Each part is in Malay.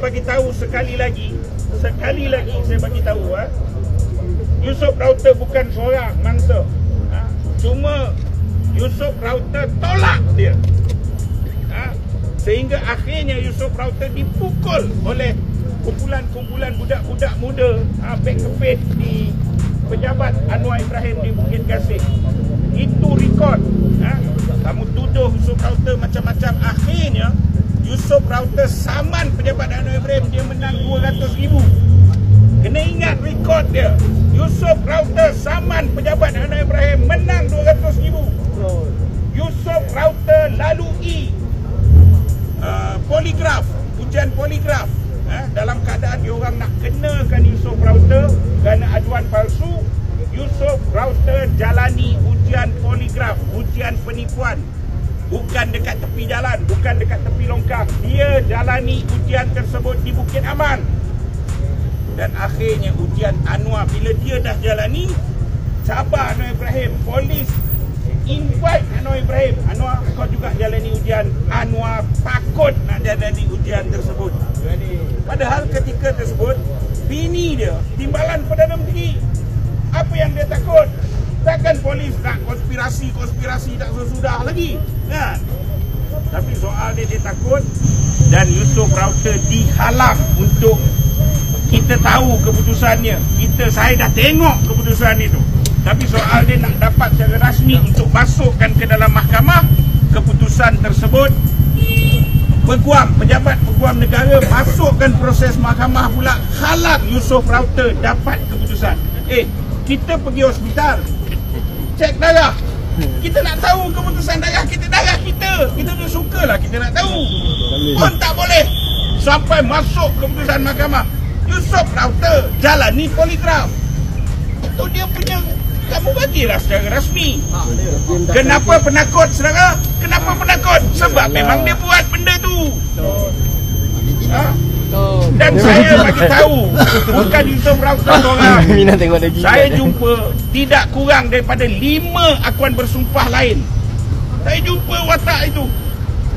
bagi tahu sekali lagi saya bagi tahu, Yusof Router bukan seorang mangsa. Cuma Yusof Router tolak dia. Sehingga akhirnya Yusof Router dipukul oleh kumpulan-kumpulan budak-budak muda back-kepit di pejabat Anwar Ibrahim di Bukit Gasing. Itu rekod. Kamu tuduh Yusof Router macam-macam. Akhirnya Yusof Router saman pejabat Anwar Ibrahim, dia menang 200,000. Kena ingat rekod dia. Yusof Router saman pejabat Anwar Ibrahim, menang 200,000. Yusof Router lalui poligraf, ujian poligraf. Dalam keadaan diorang nak kenakan Yusof Router kerana aduan palsu, Yusof Router jalani ujian poligraf, ujian penipuan. Bukan dekat tepi jalan, bukan dekat tepi longkang. Dia jalani ujian tersebut di Bukit Aman. Dan akhirnya ujian Anwar, bila dia dah jalani, sabar Anwar Ibrahim, polis invite Anwar Ibrahim, Anwar kau juga jalani ujian. Anwar takut nak jalani ujian tersebut. Padahal ketika tersebut bini dia timbalan Perdana Menteri. Apa yang dia takut? Takkan polis nak konspirasi tak sesudah lagi, kan? Tapi soal dia takut. Dan Yusof Router dihalang untuk kita tahu keputusannya. Saya dah tengok keputusan itu. Tapi soal dia nak dapat secara rasmi untuk masukkan ke dalam mahkamah keputusan tersebut, pejabat peguam negara masukkan proses mahkamah pula, halang Yusof Router dapat keputusan. Kita pergi hospital, cek darah. Kita nak tahu keputusan darah kita. Kita tu sukalah kita nak tahu. Pun tak boleh sampai masuk keputusan mahkamah. Yusof Router jalani poligraf. Itu dia punya. Kamu bagilah secara rasmi. Kenapa penakut, saudara? Kenapa penakut? Sebab memang dia buat benda tu. Dan saya bagi tahu, bukan Yusof Router seorang. Saya jumpa tidak kurang daripada 5 akuan bersumpah lain. Saya jumpa watak itu.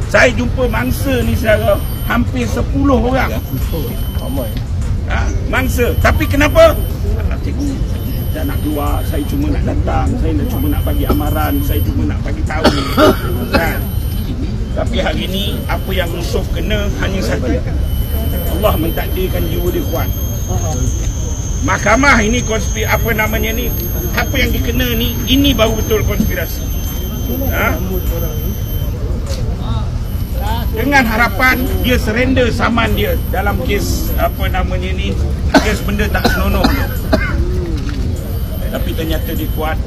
Saya jumpa mangsa ni, saudara, hampir 10 orang. Mangsa. Tapi kenapa? Cikgu, saya nak keluar, saya cuma nak datang, saya cuma nak bagi amaran, saya cuma nak bagi tahu. Kan? Tapi hari ini apa yang Yusof kena hanya satu. Allah mentakdirkan jiwa dia kuat. Mahkamah ini apa yang dikena ni, ini baru betul konspirasi. Dengan harapan dia surrender saman dia dalam kes kes benda tak senonoh dia. Tapi ternyata dia kuat.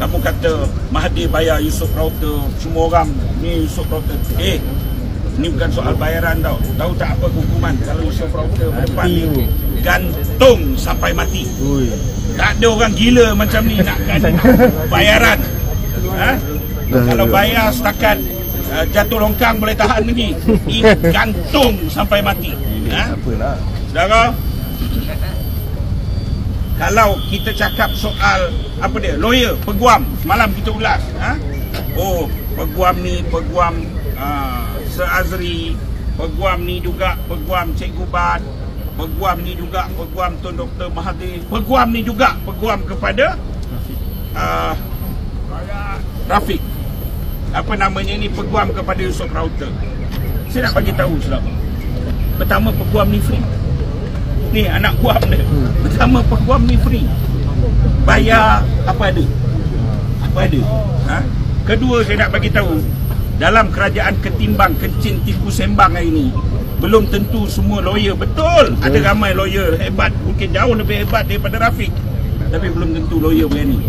Kamu kata Mahathir bayar Yusof Router, semua orang ni Yusof Router. Ni bukan soal bayaran tau. Tahu tak apa hukuman kalau Yusof Router berdepan ni? Gantung sampai mati. Tak ada orang gila macam ni nak bayaran. Kalau bayar setakat jatuh longkang boleh tahan lagi. Gantung sampai mati. Saudara, kalau kita cakap soal lawyer, peguam, semalam kita ulas. Peguam ni, peguam Se-Azri, peguam ni juga peguam Cikgu Bat, peguam ni juga peguam Tun Dr. Mahathir, peguam ni juga peguam kepada Rafiq. Peguam kepada Yusof Router. Saya nak bagi tahu saudara. Pertama, peguam ni free. Ni anak guam dia. Pertama, peguam ni free. Bayar apa ada. Kedua, saya nak bagi tahu, dalam kerajaan ketimbang kencing tipu sembang hari ini, belum tentu semua lawyer betul. Ada ramai lawyer hebat, mungkin jauh lebih hebat daripada Rafiq. Tapi belum tentu lawyer berani.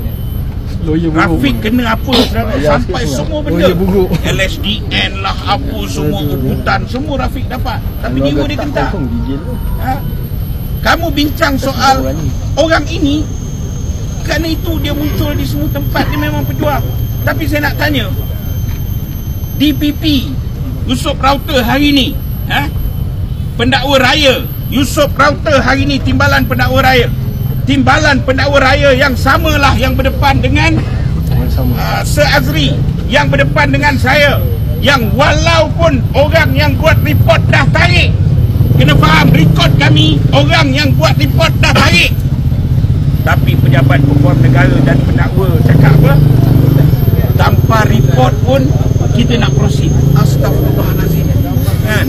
Rafiq kena apa saudara? Sampai semua benda, LSDN lah, apa semua ubutan, semua Rafiq dapat. Tapi jiwa dia kental. Kamu bincang soal orang ini, kerana itu dia muncul di semua tempat, dia memang pejuang. Tapi saya nak tanya, DPP Yusof Router hari ini, pendakwa raya Yusof Router hari ini, timbalan pendakwa raya yang samalah yang berdepan dengan Se-Azri, yang berdepan dengan saya, yang walaupun orang yang buat report dah tarik, Orang yang buat report dah tarik. Tapi pejabat pokok negara dan pendakwa cakap apa? Tanpa report pun kita nak proceed. Astaghfirullahalazim. Kan?